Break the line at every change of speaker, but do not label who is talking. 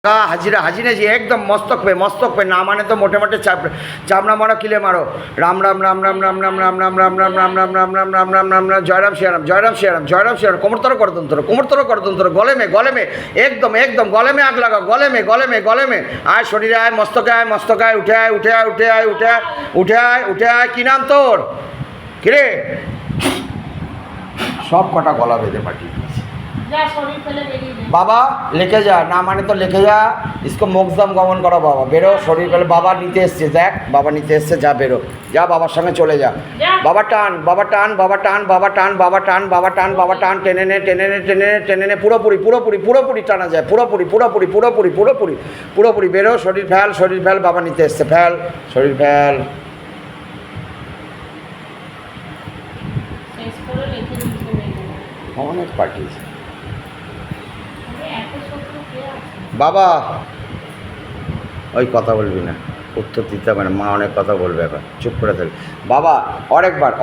हाजिरा हाजिरा जी एकदम मस्तक पे ना माने तो मोटे मोटे चामड़ा मारो किले मारो राम राम राम राम राम राम राम राम राम राम राम राम राम राम राम राम राम राम जयराम श्रीराम जयराम श्रीराम जयराम श्रीराम कोमरतरो करतंत्र गले में एकदम एकदम गले में आग लगा गले में आय शरीर आय मस्तक आय उठे आय उठे आय उठे आय उठे आय उठे आय उठे आय कि नाम तोर किरे सब कटा गला बेঁধে पाठी बाबा लेके जा ना माने तो लेके जा इसको मोक्षधाम गमन करो बाबा बेरो शरीर पेले बाबा नीते एसছে देख बाबा नीते एसছে जा बेरो जा बाबार संगे चले जा बाबा टान बाबा टान बाबा टान बाबा टान बाबा टान बाबा टान बाबा टान टेने ने পুরোপুরি টানা যায় পুরোপুরি বেরো শরীর ফেল বাবা নিতে এসছে ফেল শরীর ফেল অনেক পার্টি बाबा ওই কথা বলবি না উত্তর দিতে হবে না মা অনেক কথা বলবে এখন চুপ করে থাকবে বাবা और एक बार